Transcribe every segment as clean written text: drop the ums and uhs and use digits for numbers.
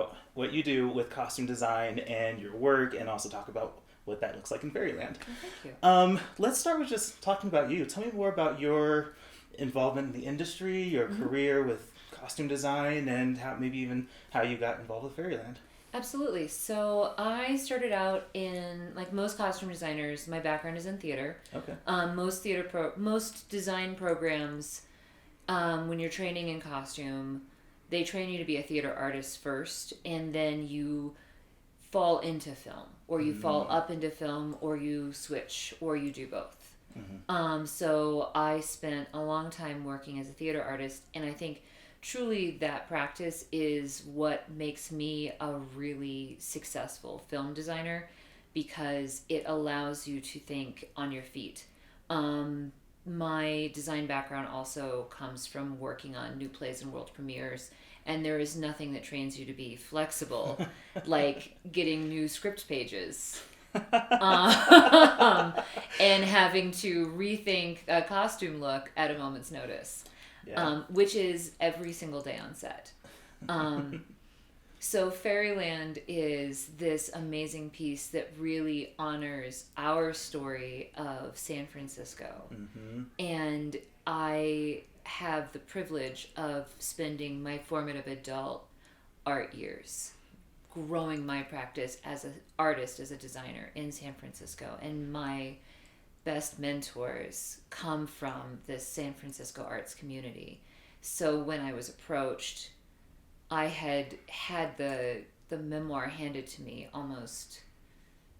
about what you do with costume design and your work, and also talk about what that looks like in Fairyland. Oh, thank you. Let's start with just talking about you. Tell me more about your involvement in the industry, your career with costume design, and how you got involved with Fairyland. Absolutely. So I started out in, like most costume designers, my background is in theater. Okay. Most design programs, when you're training in costume, they train you to be a theater artist first, and then you fall into film, or you fall up into film, or you switch, or you do both. So I spent a long time working as a theater artist, and I think truly that practice is what makes me a really successful film designer, because it allows you to think on your feet. My design background also comes from working on new plays and world premieres, and there is nothing that trains you to be flexible like getting new script pages and having to rethink a costume look at a moment's notice. Yeah. Which is every single day on set. So Fairyland is this amazing piece that really honors our story of San Francisco. And I have the privilege of spending my formative adult art years growing my practice as an artist, as a designer in San Francisco. And my best mentors come from this San Francisco arts community. So when I was approached, I had the memoir handed to me almost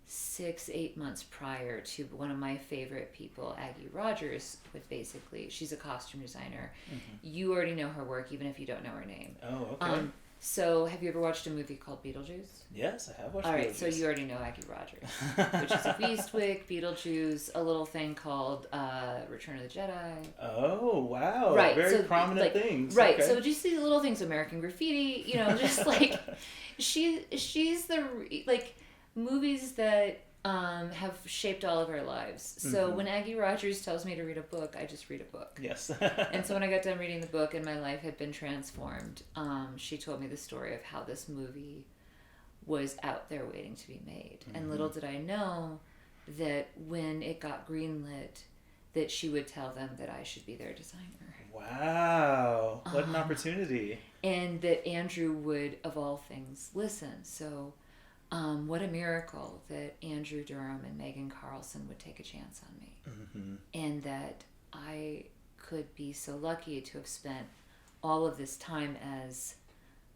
6-8 months prior to one of my favorite people, Aggie Rogers, she's a costume designer. You already know her work, even if you don't know her name. Oh, okay. So have you ever watched a movie called Beetlejuice? Yes, I have watched All right, Beetlejuice. so you already know Aggie Rogers, which is a Beastwick, Beetlejuice, a little thing called Return of the Jedi. Oh, wow. Right, Very so, prominent things. Right, Okay. so just these little things, American Graffiti, just like, she's the, movies that have shaped all of our lives. So when Aggie Rogers tells me to read a book, I just read a book. Yes. And so when I got done reading the book and my life had been transformed, she told me the story of how this movie was out there waiting to be made. And little did I know that when it got greenlit, that she would tell them that I should be their designer. Wow. What an opportunity. And that Andrew would, of all things, listen. So what a miracle that Andrew Durham and Megan Carlson would take a chance on me. And that I could be so lucky to have spent all of this time as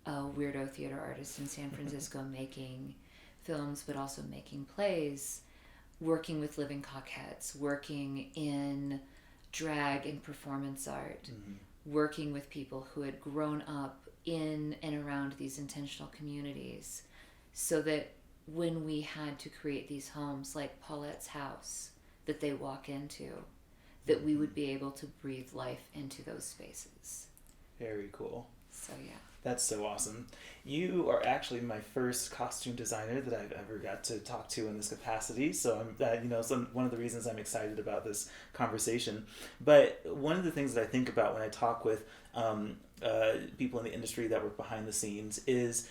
a weirdo theater artist in San Francisco making films, but also making plays, working with living coquettes, working in drag and performance art, working with people who had grown up in and around these intentional communities, so that when we had to create these homes like Paulette's house that they walk into, that we would be able to breathe life into those spaces. Very cool. So yeah. That's so awesome. You are actually my first costume designer that I've ever got to talk to in this capacity. So one of the reasons I'm excited about this conversation. But one of the things that I think about when I talk with people in the industry that work behind the scenes is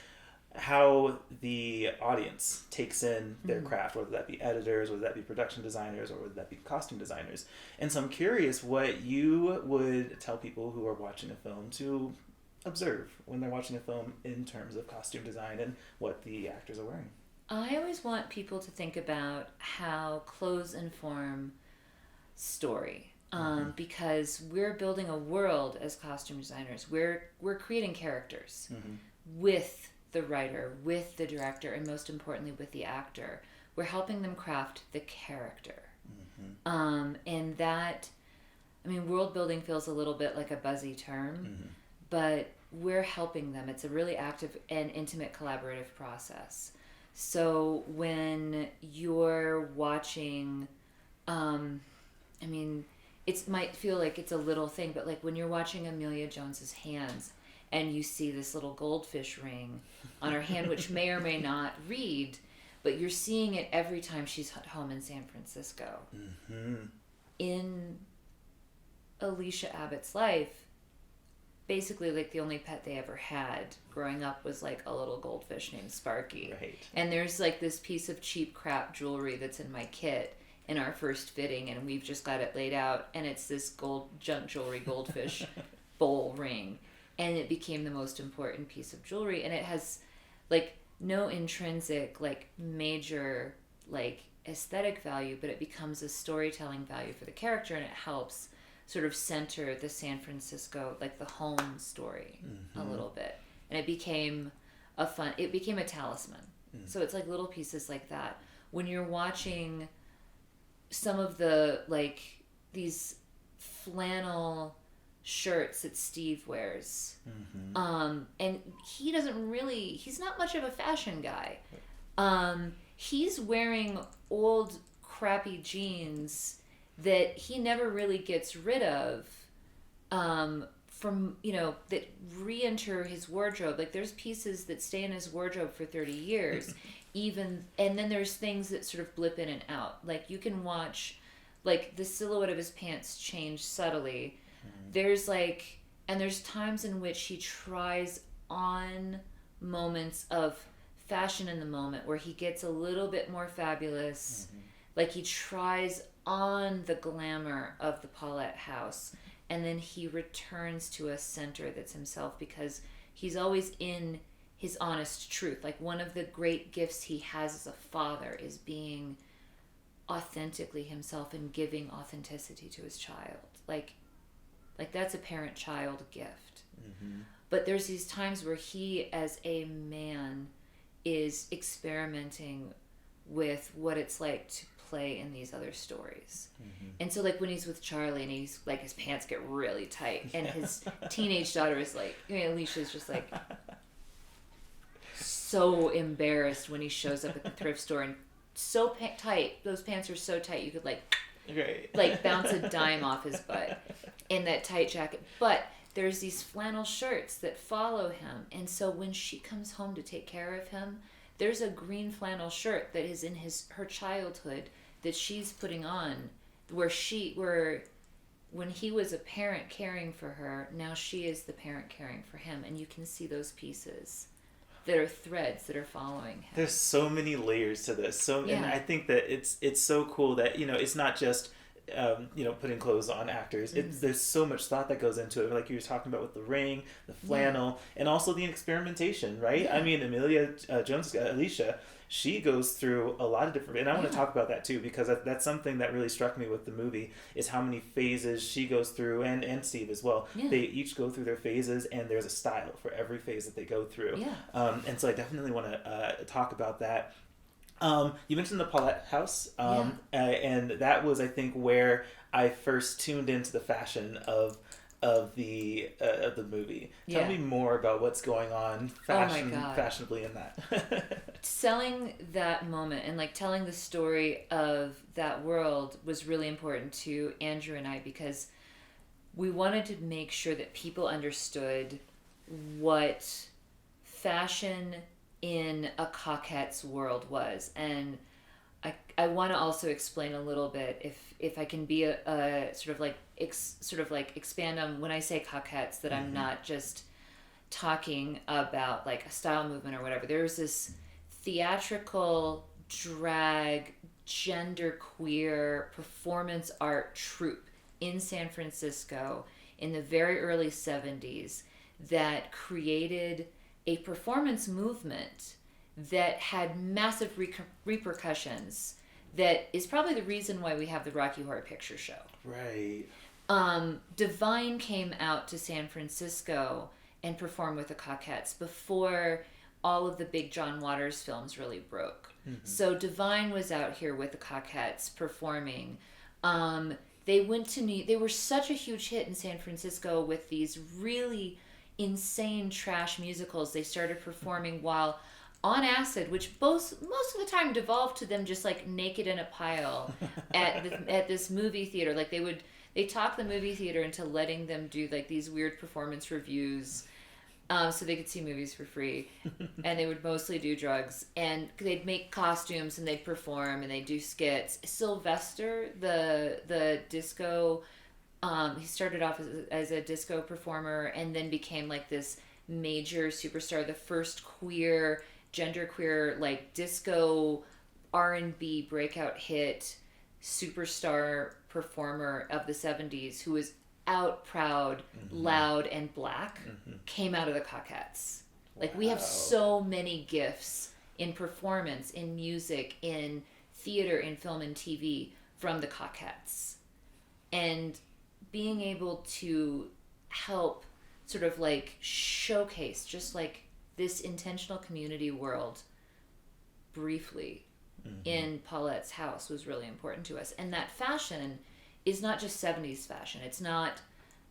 how the audience takes in their craft, whether that be editors, whether that be production designers, or whether that be costume designers. And so I'm curious what you would tell people who are watching a film to observe when they're watching a film in terms of costume design and what the actors are wearing. I always want people to think about how clothes inform story. Because we're building a world as costume designers. We're creating characters with the writer, with the director, and most importantly with the actor. We're helping them craft the character. And that, world building feels a little bit like a buzzy term, but we're helping them. It's a really active and intimate collaborative process. So when you're watching, it might feel like it's a little thing, but like when you're watching Emilia Jones's hands and you see this little goldfish ring on her hand, which may or may not read, but you're seeing it every time she's at home in San Francisco. In Alysia Abbott's life, basically like the only pet they ever had growing up was like a little goldfish named Sparky. Right. And there's like this piece of cheap crap jewelry that's in my kit in our first fitting, and we've just got it laid out, and it's this gold junk jewelry goldfish bowl ring, and it became the most important piece of jewelry, and it has like no intrinsic like major like aesthetic value, but it becomes a storytelling value for the character, and it helps sort of center the San Francisco, like the home story a little bit. And it became a talisman. So it's like little pieces like that. When you're watching some of the like these flannel shirts that Steve wears, and he's not much of a fashion guy. He's wearing old crappy jeans that he never really gets rid of, from, that re-enter his wardrobe. Like there's pieces that stay in his wardrobe for 30 years, and then there's things that sort of blip in and out. Like you can watch, like the silhouette of his pants change subtly. There's times in which he tries on moments of fashion in the moment where he gets a little bit more fabulous. Like he tries on the glamour of the Paulette house, and then he returns to a center that's himself, because he's always in his honest truth. Like one of the great gifts he has as a father is being authentically himself and giving authenticity to his child. Like that's a parent-child gift. But there's these times where he, as a man, is experimenting with what it's like to play in these other stories. And so like when he's with Charlie and he's like his pants get really tight and his teenage daughter is like, Alicia's just like so embarrassed when he shows up at the thrift store, and so tight, those pants are so tight you could like bounce a dime off his butt in that tight jacket. But there's these flannel shirts that follow him, and so when she comes home to take care of him, there's a green flannel shirt that is in her childhood that she's putting on, where when he was a parent caring for her, now she is the parent caring for him, and you can see those pieces that are threads that are following him. There's so many layers to this. And I think that it's so cool that it's not just putting clothes on actors. There's so much thought that goes into it, like you were talking about with the ring, the flannel, and also the experimentation, right? I mean, Emilia Jones, Alysia, she goes through a lot of different, and I want to talk about that too, because that's something that really struck me with the movie, is how many phases she goes through, and Steve as well. They each go through their phases, and there's a style for every phase that they go through. And so I definitely want to talk about that. You mentioned the Paulette house, and that was, I think, where I first tuned into the fashion of the movie. Tell me more about what's going on fashionably in that. Selling that moment and like telling the story of that world was really important to Andrew and I, because we wanted to make sure that people understood what fashion in a coquette's world was. And I want to also explain a little bit, if I can be a sort of like expand on when I say coquettes, that I'm not just talking about like a style movement or whatever. There's this theatrical drag genderqueer performance art troupe in San Francisco in the very early 70s that created a performance movement that had massive repercussions, that is probably the reason why we have the Rocky Horror Picture Show. Right. Divine came out to San Francisco and performed with the Coquettes before all of the big John Waters films really broke. So Divine was out here with the Coquettes performing. They were such a huge hit in San Francisco with these really insane trash musicals. They started performing while on acid, which most of the time devolved to them just like naked in a pile at this movie theater. Like they talked the movie theater into letting them do like these weird performance reviews, so they could see movies for free. And they would mostly do drugs, and they'd make costumes and they'd perform and they'd do skits. Sylvester, the disco He started off as a disco performer and then became like this major superstar, the first queer, genderqueer, like disco R&B breakout hit superstar performer of the 70s who was out, proud, loud, and black, came out of the Cockettes. Like, we have so many gifts in performance, in music, in theater, in film and TV from the Cockettes. And being able to help sort of like showcase just like this intentional community world briefly in Paulette's house was really important to us. And that fashion is not just 70s fashion. It's not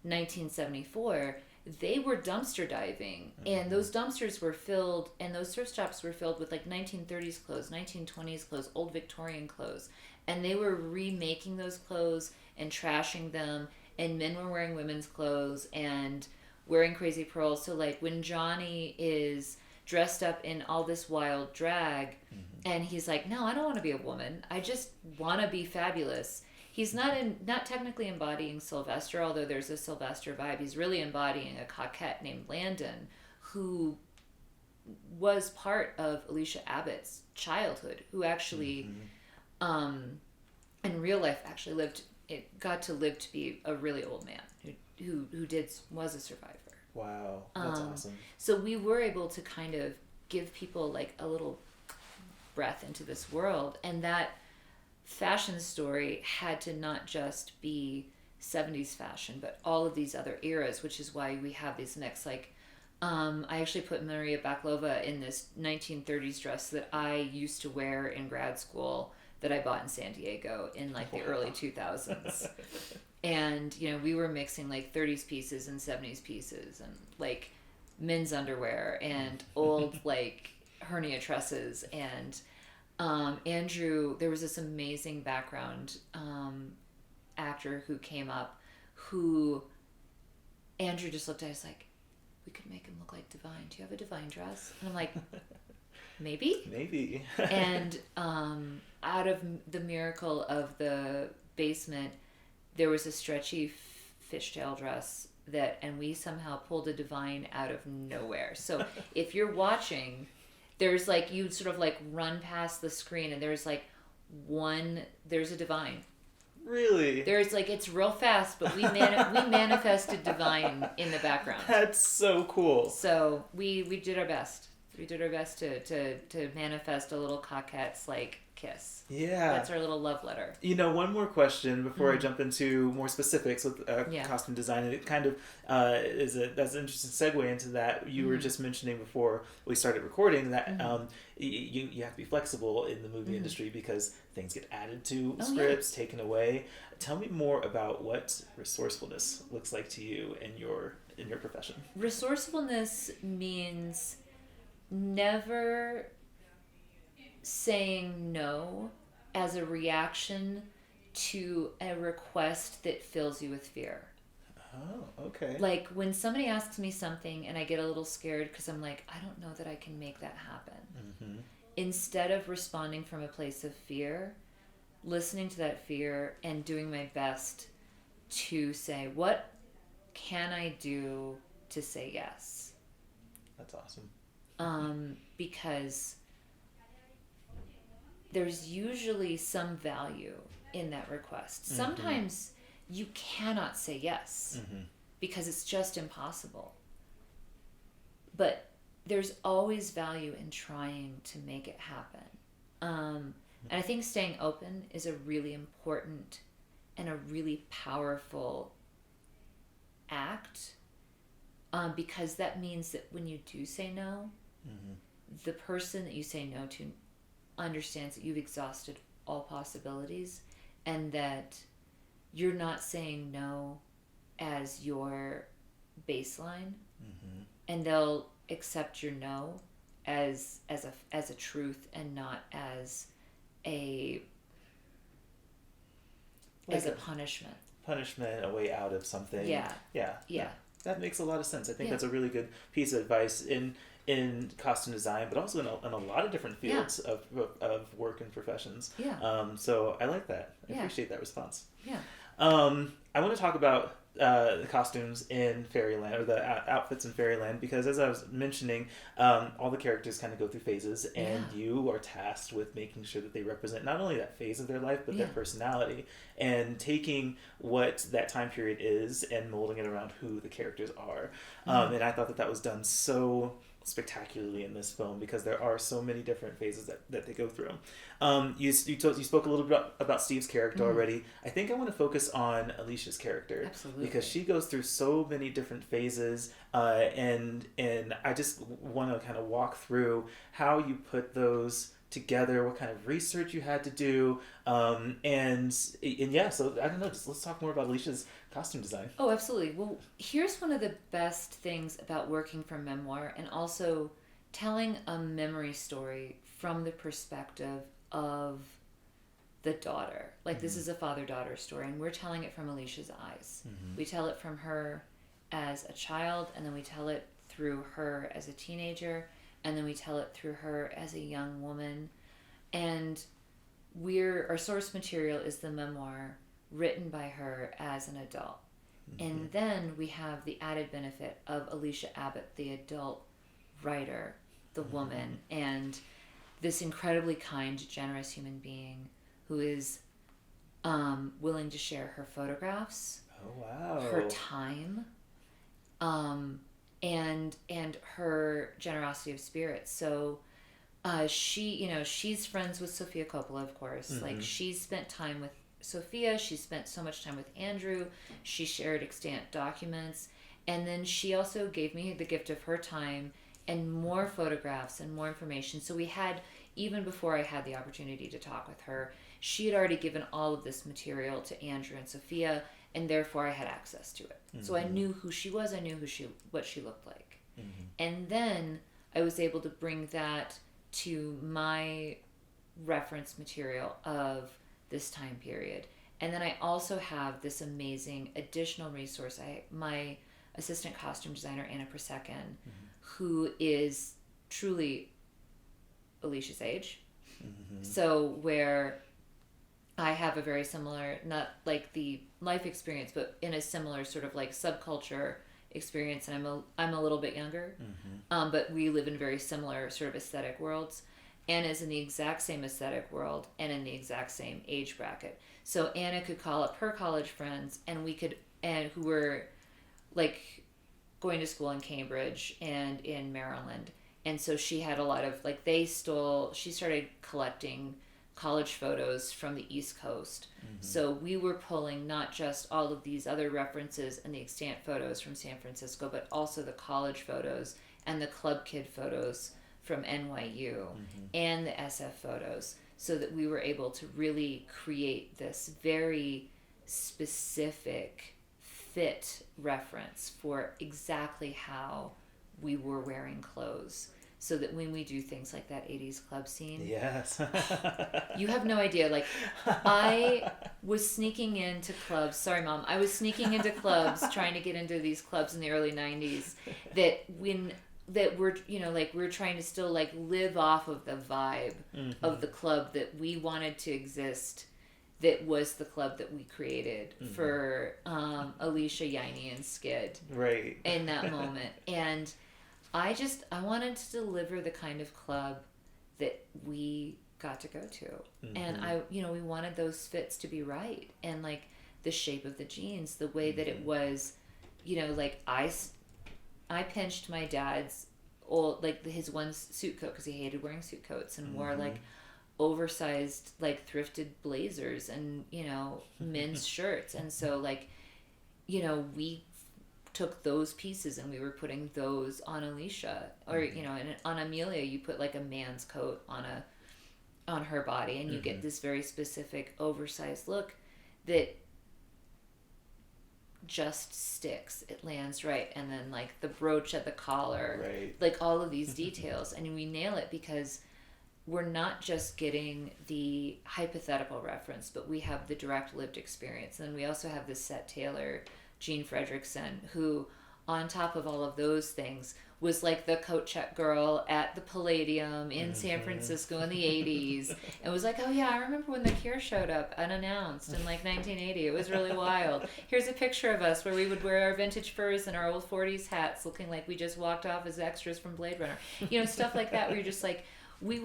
1974. They were dumpster diving, and those dumpsters were filled, and those thrift shops were filled with like 1930s clothes, 1920s clothes, old Victorian clothes. And they were remaking those clothes and trashing them, and men were wearing women's clothes and wearing crazy pearls. So like when Johnny is dressed up in all this wild drag and he's like, no, I don't want to be a woman. I just want to be fabulous. He's not technically embodying Sylvester, although there's a Sylvester vibe. He's really embodying a coquette named Landon, who was part of Alysia Abbott's childhood, who actually, in real life, actually got to live to be a really old man who was a survivor. Wow, that's awesome. So we were able to kind of give people like a little breath into this world, and that fashion story had to not just be 70s fashion, but all of these other eras, which is why we have these next, like, I actually put Maria Baklova in this 1930s dress that I used to wear in grad school that I bought in San Diego in like the early 2000s. And, you know, we were mixing like 30s pieces and 70s pieces and like men's underwear and old like hernia tresses. And Andrew, there was this amazing background actor who came up who Andrew just looked at us like, we could make him look like Divine. Do you have a Divine dress? And I'm like, maybe. And out of the miracle of the basement, there was a stretchy fishtail dress and we somehow pulled a Divine out of nowhere. So if you're watching, there's like, you sort of like run past the screen and there's like there's a Divine. Really? There's like, it's real fast, but we manifested Divine in the background. That's so cool. So we did our best. We did our best to manifest a little Cockettes like kiss. Yeah. That's our little love letter. You know, one more question before I jump into more specifics with costume design. And it kind of that's an interesting segue into that. You were just mentioning before we started recording that you have to be flexible in the movie industry because things get added to scripts, taken away. Tell me more about what resourcefulness looks like to you in your profession. Resourcefulness means never saying no as a reaction to a request that fills you with fear. Oh, okay. Like when somebody asks me something and I get a little scared because I'm like, I don't know that I can make that happen. Instead of responding from a place of fear, listening to that fear and doing my best to say, what can I do to say yes? That's awesome. Because there's usually some value in that request. Sometimes you cannot say yes because it's just impossible. But there's always value in trying to make it happen. And I think staying open is a really important and a really powerful act, because that means that when you do say no, the person that you say no to understands that you've exhausted all possibilities and that you're not saying no as your baseline, and they'll accept your no as a truth and not as a punishment. Punishment, a way out of something. Yeah. That makes a lot of sense. I think that's a really good piece of advice in costume design, but also in a lot of different fields of work and professions. So I like that. I appreciate that response. I want to talk about the costumes in Fairyland, or the outfits in Fairyland, because as I was mentioning, all the characters kind of go through phases, and you are tasked with making sure that they represent not only that phase of their life, but their personality, and taking what that time period is and molding it around who the characters are. And I thought that was done so spectacularly in this film, because there are so many different phases that they go through. You spoke a little bit about Steve's character already. I think I want to focus on Alicia's character. Absolutely. Because she goes through so many different phases, and I just want to kind of walk through how you put those together, what kind of research you had to do, and yeah, so I don't know, just let's talk more about Alicia's costume design. Oh, absolutely. Well, here's one of the best things about working for memoir, and also telling a memory story from the perspective of the daughter. Like, this is a father-daughter story, and we're telling it from Alicia's eyes. We tell it from her as a child, and then we tell it through her as a teenager, and then we tell it through her as a young woman. And our source material is the memoir written by her as an adult. And then we have the added benefit of Alysia Abbott, the adult writer, the woman, and this incredibly kind, generous human being who is willing to share her photographs, her time, and her generosity of spirit. So she's friends with Sofia Coppola, of course. Like, she's spent time with Sofia, she spent so much time with Andrew, she shared extant documents, and then she also gave me the gift of her time and more photographs and more information. So we had, even before I had the opportunity to talk with her, she had already given all of this material to Andrew and Sofia, and therefore I had access to it. So I knew who she was, I knew what she looked like. And then I was able to bring that to my reference material of this time period. And then I also have this amazing additional resource. My assistant costume designer, Anna Prosekin, who is truly Alicia's age. So where I have a very similar, not like the life experience, but in a similar sort of like subculture experience, and I'm a little bit younger, but we live in very similar sort of aesthetic worlds. Anna is in the exact same aesthetic world and in the exact same age bracket. So Anna could call up her college friends, and who were like going to school in Cambridge and in Maryland. And so she had a lot of, like, she started collecting college photos from the East Coast. So we were pulling not just all of these other references and the extant photos from San Francisco, but also the college photos and the club kid photos from NYU and the SF photos, so that we were able to really create this very specific fit reference for exactly how we were wearing clothes, so that when we do things like that 80s club scene, you have no idea. Like, I was sneaking into clubs. Sorry, Mom. I was sneaking into clubs, trying to get into these clubs in the early 90s that we're trying to still like live off of the vibe of the club that we wanted to exist, that was the club that we created for Alysia, Yaini, and Skid in that moment. And I wanted to deliver the kind of club that we got to go to. And we wanted those fits to be right, and like the shape of the jeans, the way that it was, like I pinched my dad's his one suit coat, because he hated wearing suit coats, and wore like oversized like thrifted blazers and men's shirts. And so like we took those pieces and we were putting those on Alysia, or and on Emilia you put like a man's coat on her body, and you get this very specific oversized look that just sticks. It lands right. And then like the brooch at the collar, like all of these details, and we nail it, because we're not just getting the hypothetical reference, but we have the direct lived experience. And then we also have this set tailor, Jean Fredrickson, who on top of all of those things was like the coat check girl at the Palladium in San Francisco in the 80s. It was like, oh yeah, I remember when The Cure showed up unannounced in like 1980. It was really wild. Here's a picture of us where we would wear our vintage furs and our old 40s hats looking like we just walked off as extras from Blade Runner. You know, stuff like that where you're just like, we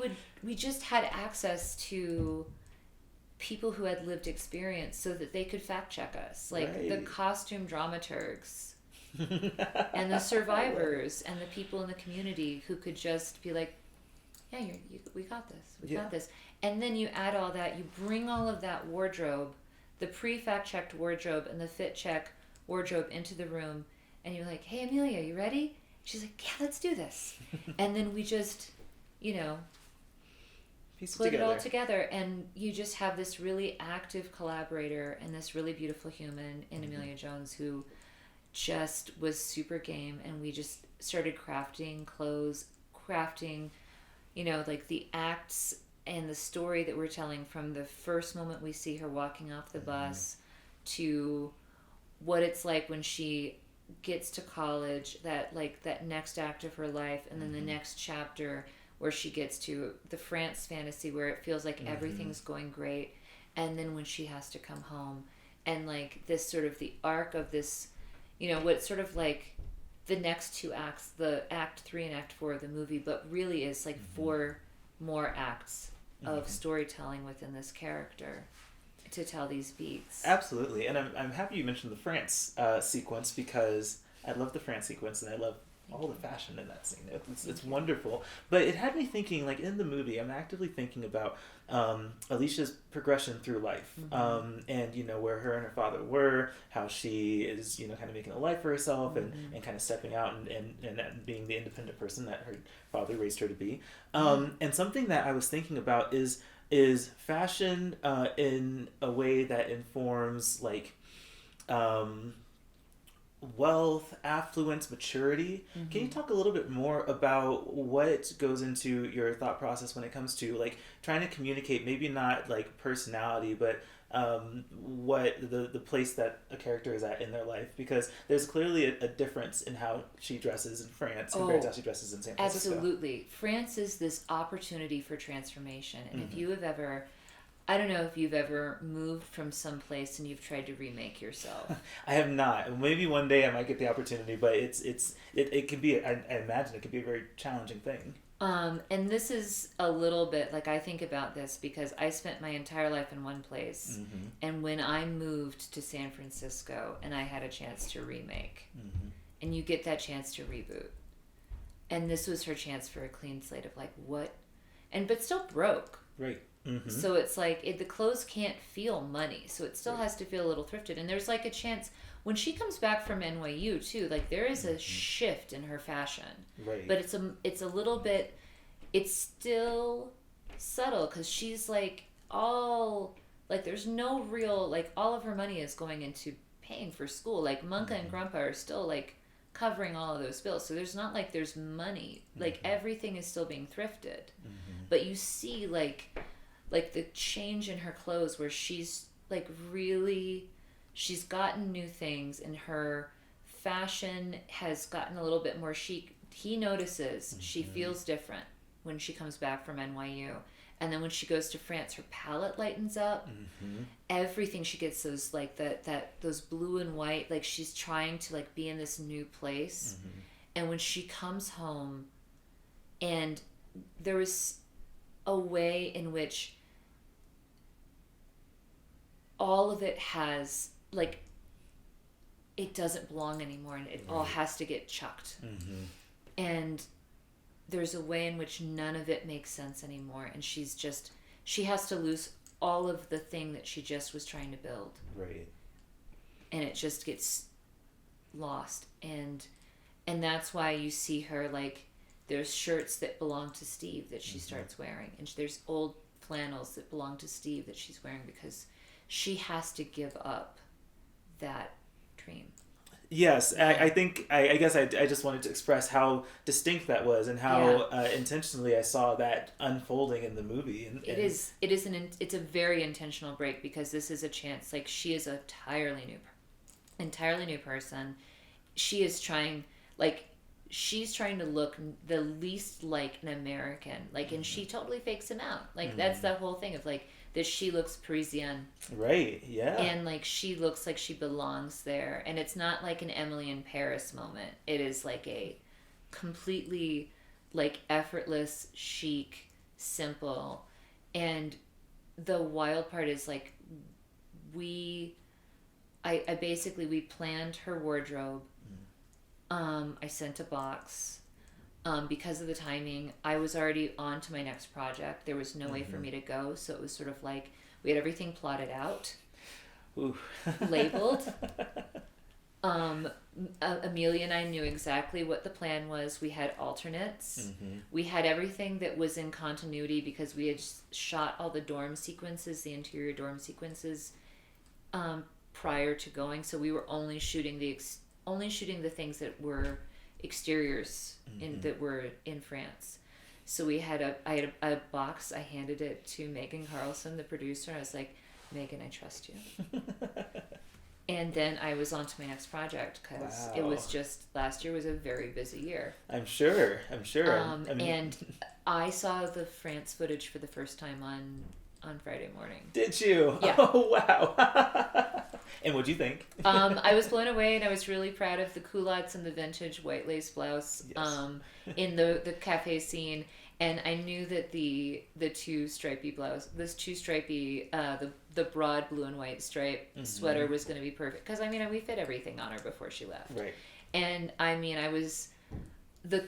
just had access to people who had lived experience so that they could fact check us. Like the costume dramaturgs and the survivors and the people in the community who could just be like, yeah, we got this. We got this. And then you add all that, you bring all of that wardrobe, the pre-fact checked wardrobe and the fit check wardrobe into the room, and you're like, hey, Emilia, you ready? She's like, yeah, let's do this. And then we just, you know, put it all together, and you just have this really active collaborator and this really beautiful human in Emilia Jones who just was super game, and we just started crafting clothes, you know, like the acts and the story that we're telling from the first moment we see her walking off the bus to what it's like when she gets to college, that next act of her life, and then the next chapter where she gets to the France fantasy where it feels like everything's going great, and then when she has to come home, and like this sort of the arc of this, you know, what's sort of like the next two acts, the act 3 and act 4 of the movie, but really is like 4 more acts of storytelling within this character to tell these beats. Absolutely. And I'm happy you mentioned the France sequence, because I love the France sequence, and I love all the fashion in that scene. It's wonderful. But it had me thinking, like, in the movie, I'm actively thinking about Alicia's progression through life, and, you know, where her and her father were, how she is, you know, kind of making a life for herself, and kind of stepping out and being the independent person that her father raised her to be. And something that I was thinking about is fashion in a way that informs, like, wealth, affluence, maturity. Can you talk a little bit more about what goes into your thought process when it comes to, like, trying to communicate, maybe not like personality, but what the place that a character is at in their life? Because there's clearly a difference in how she dresses in France compared to how she dresses in San Francisco. Absolutely. France is this opportunity for transformation, and if you have ever, I don't know if you've ever moved from some place and you've tried to remake yourself. I have not. Maybe one day I might get the opportunity, but it can be, I imagine it could be a very challenging thing. And this is a little bit, like, I think about this because I spent my entire life in one place, and when I moved to San Francisco and I had a chance to remake, and you get that chance to reboot, and this was her chance for a clean slate of, like, what, but still broke. Right. So it's like the clothes can't feel money, so it still has to feel a little thrifted. And there's like a chance when she comes back from NYU too, like there is a shift in her fashion, but it's a little bit, it's still subtle because she's like there's no real, like, all of her money is going into paying for school. Like Munka and Grandpa are still like covering all of those bills, so there's not like there's money, like everything is still being thrifted, but you see like the change in her clothes where she's like really, she's gotten new things, and her fashion has gotten a little bit more chic. He notices she feels different when she comes back from NYU, and then when she goes to France, her palette lightens up. Everything, she gets those like those blue and white, like she's trying to like be in this new place. And when she comes home, and there was a way in which all of it has, like, it doesn't belong anymore, and it all has to get chucked. And there's a way in which none of it makes sense anymore, and she has to lose all of the thing that she just was trying to build. And it just gets lost, and that's why you see her, like, there's shirts that belong to Steve that she starts wearing, and there's old flannels that belong to Steve that she's wearing, because she has to give up that dream. Yes, I think, I guess I just wanted to express how distinct that was, and how intentionally I saw that unfolding in the movie. And it's a very intentional break, because this is a chance, like, she is an entirely new person. She is trying, like, she's trying to look the least like an American, like, and she totally fakes him out. Like, that's the whole thing of, like, that she looks Parisian. Right, yeah. And, like, she looks like she belongs there. And it's not like an Emily in Paris moment. It is like a completely, like, effortless, chic, simple. And the wild part is, like, I basically, we planned her wardrobe. I sent a box. Because of the timing, I was already on to my next project. There was no way for me to go, so it was sort of like we had everything plotted out, labeled. Emilia and I knew exactly what the plan was. We had alternates. We had everything that was in continuity because we had shot all the dorm sequences, the interior dorm sequences, prior to going. So we were only shooting the things that were exteriors that were in France. So I had a box. I handed it to Megan Carlson, the producer. I was like, Megan, I trust you. And then I was on to my next project because it was just, last year was a very busy year. I'm sure. And I saw the France footage for the first time on Friday morning. Did you? Yeah. Oh, wow. And what'd you think? I was blown away, and I was really proud of the culottes and the vintage white lace blouse in the cafe scene. And I knew that the two stripy the broad blue and white stripe sweater was going to be perfect. Because, I mean, we fit everything on her before she left. Right. And, I mean,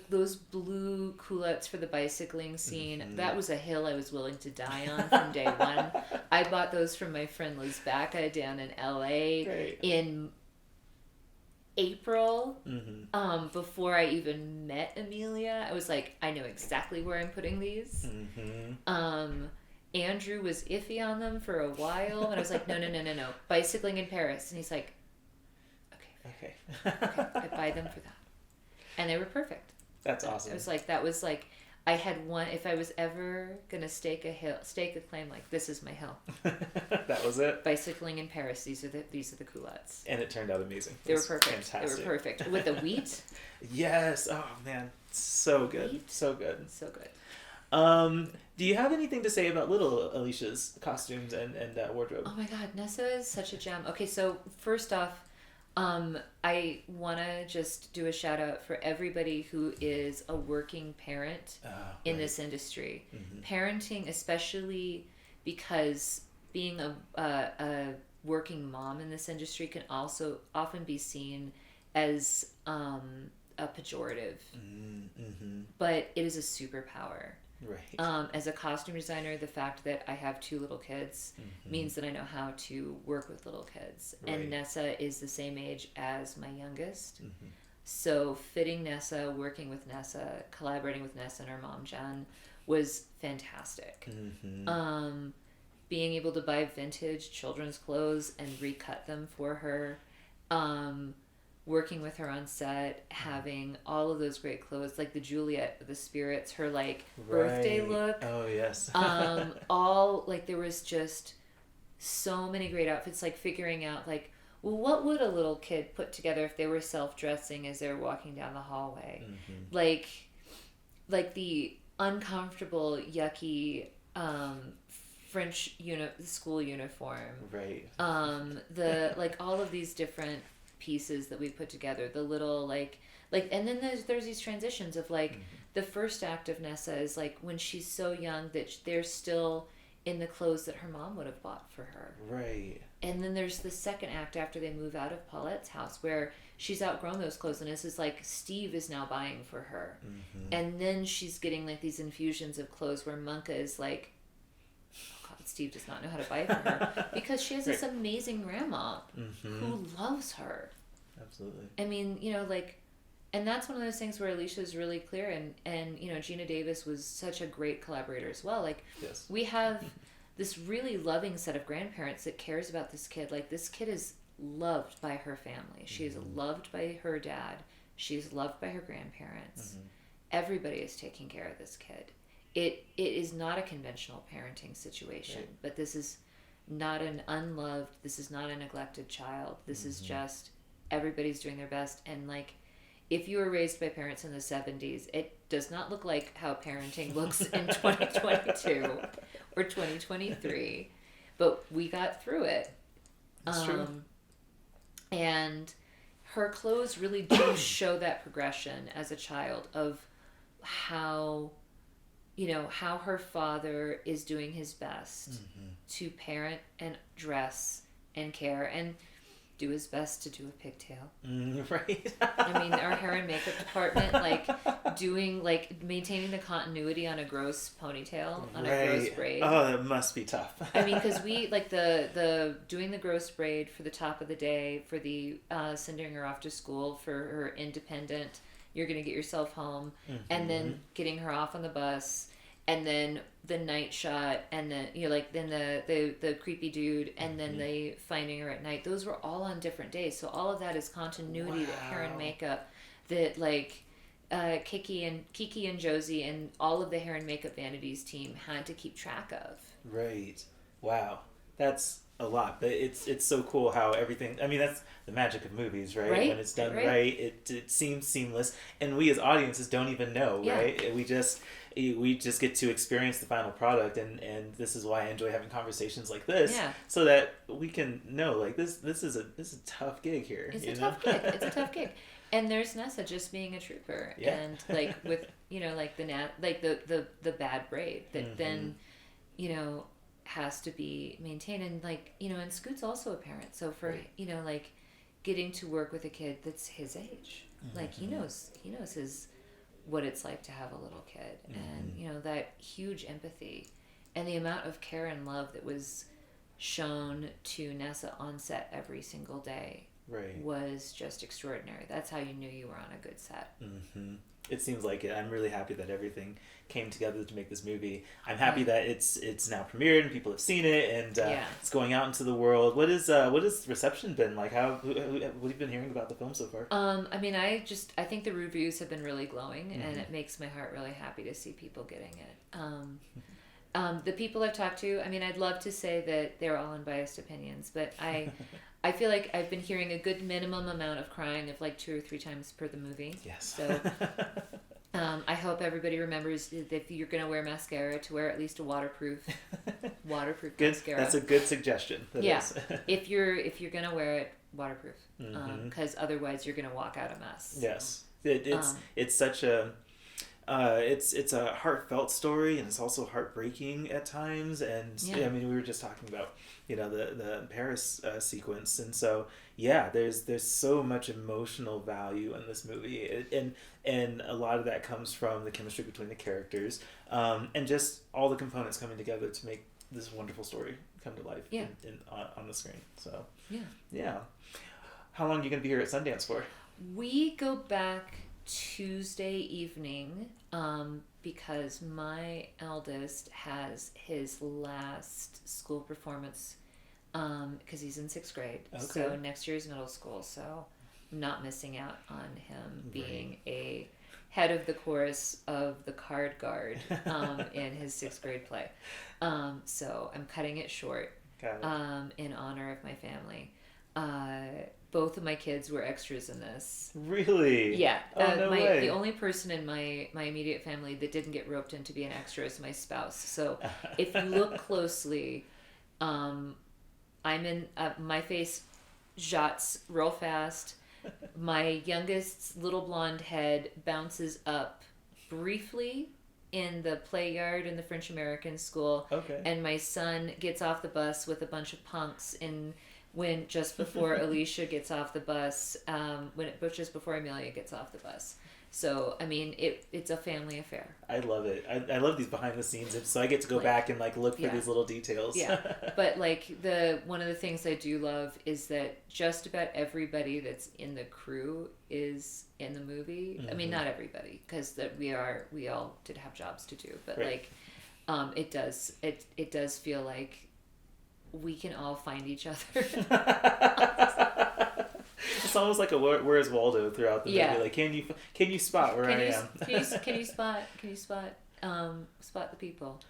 those blue culottes for the bicycling scene, that was a hill I was willing to die on from day one. I bought those from my friend Liz Bacca down in LA in April, before I even met Emilia. I was like, I know exactly where I'm putting these. Andrew was iffy on them for a while, and I was like, no, bicycling in Paris. And he's like, okay, I buy them for that. And they were perfect. That's awesome. It was like, I had one, if I was ever going to stake a claim, like, this is my hill. That was it? Bicycling in Paris, these are the culottes. And it turned out amazing. They were perfect. Fantastic. They were perfect. With the wheat. Yes. Oh, man. So good. Wheat? So good. So good. Do you have anything to say about little Alicia's costumes and wardrobe? Oh my God, Nessa is such a gem. Okay, so first off, I want to just do a shout out for everybody who is a working parent in this industry. Parenting, especially because being a working mom in this industry can also often be seen as a pejorative. But it is a superpower. Right. As a costume designer, the fact that I have 2 little kids means that I know how to work with little kids. Right. And Nessa is the same age as my youngest. So fitting Nessa, working with Nessa, collaborating with Nessa and her mom, Jen, was fantastic. Being able to buy vintage children's clothes and recut them for her. Working with her on set, having all of those great clothes, like the Juliet, the spirits, her like birthday look. Oh yes. All like there was just so many great outfits. Like figuring out like, well, what would a little kid put together if they were self-dressing as they were walking down the hallway? Like the uncomfortable, yucky French school uniform. Right. The like all of these different pieces that we put together, the little like and then there's these transitions of like the first act of Nessa is like when she's so young that they're still in the clothes that her mom would have bought for her, right? And then there's the second act after they move out of Paulette's house where she's outgrown those clothes and it's like Steve is now buying for her, and then she's getting like these infusions of clothes where Munka is like, Steve does not know how to buy for her because she has this amazing grandma who loves her. Absolutely. I mean, and that's one of those things where Alysia is really clear, and Gina Davis was such a great collaborator as well. Like, yes. We have this really loving set of grandparents that cares about this kid. Like, this kid is loved by her family. She is loved by her dad. She's loved by her grandparents. Everybody is taking care of this kid. It is not a conventional parenting situation, but this is not an unloved, this is not a neglected child. This is just everybody's doing their best, and like if you were raised by parents in the 70s, it does not look like how parenting looks in 2022 or 2023, but we got through it. That's true. And her clothes really do show that progression as a child of how, how her father is doing his best to parent and dress and care and do his best to do a pigtail. Right. I mean, our hair and makeup department, maintaining the continuity on a gross ponytail, on a gross braid. Oh, that must be tough. I mean, because we, the doing the gross braid for the top of the day, for the sending her off to school, for her independent, you're going to get yourself home, and then getting her off on the bus, and then the night shot, and then then the creepy dude, and then the finding her at night. Those were all on different days, so all of that is continuity. That hair and makeup, that Kiki and Josie and all of the hair and makeup vanities team had to keep track of. Right. Wow. That's a lot, but it's so cool how everything. I mean, that's the magic of movies, right? When it's done right, it seems seamless, and we as audiences don't even know, right? We just get to experience the final product, and this is why I enjoy having conversations like this, so that we can know this is a tough gig here. It's a tough gig. It's a tough gig. And there's Nessa just being a trooper, and with the bad braid that then has to be maintained, and and Scoot's also a parent, so for getting to work with a kid that's his age, he knows what it's like to have a little kid, and that huge empathy and the amount of care and love that was shown to Nessa on set every single day was just extraordinary. That's how you knew you were on a good set. It seems like it. I'm really happy that everything came together to make this movie. I'm happy that it's now premiered and people have seen it, and it's going out into the world. What has reception been like? What have you been hearing about the film so far? I mean, I think the reviews have been really glowing, and it makes my heart really happy to see people getting it. The people I've talked to, I mean, I'd love to say that they're all unbiased opinions, but I feel like I've been hearing a good minimum amount of crying of 2 or 3 times per the movie. Yes. So I hope everybody remembers that if you're going to wear mascara, to wear at least a waterproof good, mascara. That's a good suggestion. If you're going to wear it, waterproof, because otherwise you're going to walk out a mess. Yes, it's such a. It's a heartfelt story, and it's also heartbreaking at times. And I mean, we were just talking about the Paris sequence, and so there's so much emotional value in this movie, and a lot of that comes from the chemistry between the characters, and just all the components coming together to make this wonderful story come to life on the screen. So how long are you gonna be here at Sundance for? We go back Tuesday evening, because my eldest has his last school performance, because he's in 6th grade. Okay. So next year is middle school, so I'm not missing out on him being a head of the chorus of the Card Guard in his 6th grade play. So I'm cutting it short. Got it. In honor of my family. Both of my kids were extras in this. Really? Yeah. No way. The only person in my immediate family that didn't get roped in to be an extra is my spouse. So if you look closely, I'm in my face jots real fast. My youngest's little blonde head bounces up briefly in the play yard in the French American school. Okay. And my son gets off the bus with a bunch of punks when just before Alysia gets off the bus, just before Emilia gets off the bus. So, I mean, it's a family affair. I love it. I love these behind the scenes, so I get to go back and look for these little details. Yeah, but one of the things I do love is that just about everybody that's in the crew is in the movie. I mean, not everybody, because we all did have jobs to do, but it does feel like we can all find each other. It's almost like a Where's Waldo throughout the movie. Can you spot where I am? Can you spot? spot the people.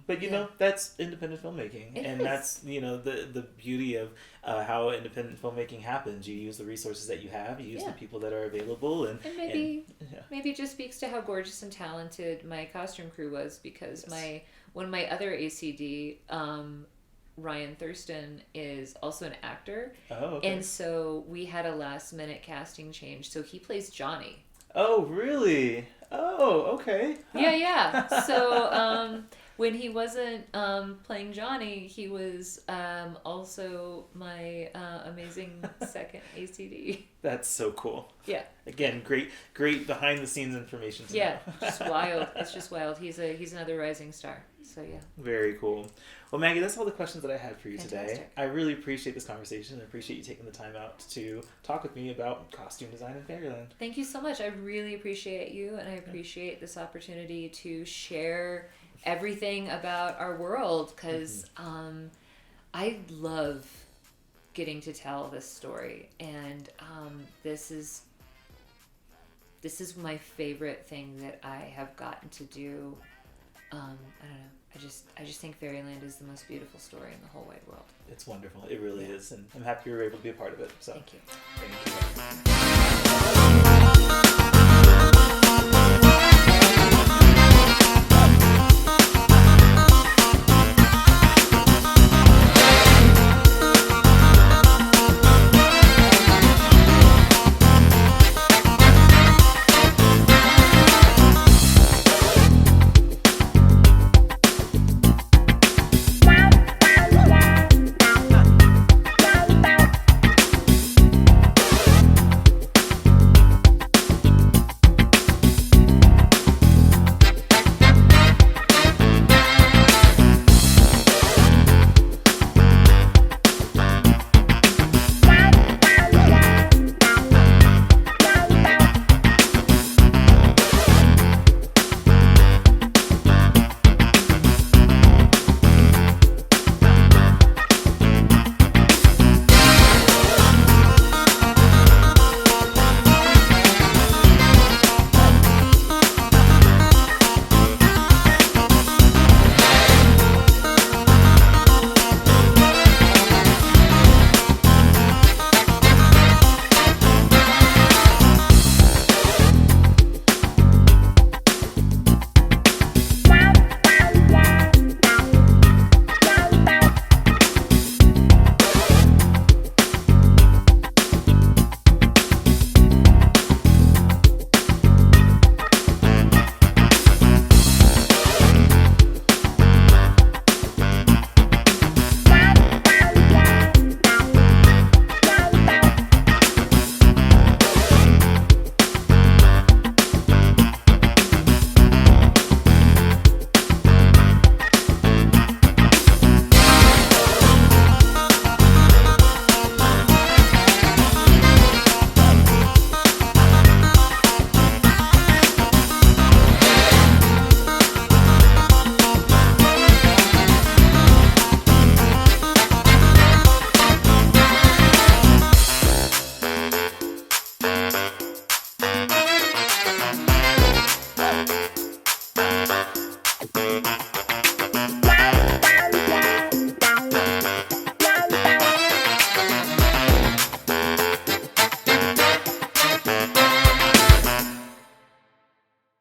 But you know, that's independent filmmaking, and that's the beauty of how independent filmmaking happens. You use the resources that you have, you use the people that are available, and maybe it just speaks to how gorgeous and talented my costume crew was, because one of my other ACD, Ryan Thurston, is also an actor. Oh, okay. And so we had a last minute casting change, so he plays Johnny. Oh, really? Oh, okay. Huh. Yeah. So when he wasn't playing Johnny, he was also my amazing second ACD. That's so cool. Yeah. Again, great behind the scenes information. Yeah, just wild. It's just wild. He's another rising star. So yeah. Very cool. Well, Maggie, that's all the questions that I had for you Fantastic. today. I really appreciate this conversation. I appreciate you taking the time out to talk with me about costume design in Fairyland. Thank you so much. I really appreciate you, and I appreciate this opportunity to share everything about our world, because I love getting to tell this story, and this is my favorite thing that I have gotten to do. I don't know. I just think Fairyland is the most beautiful story in the whole wide world. It's wonderful. It really is, and I'm happy you were able to be a part of it. So thank you. Thank you.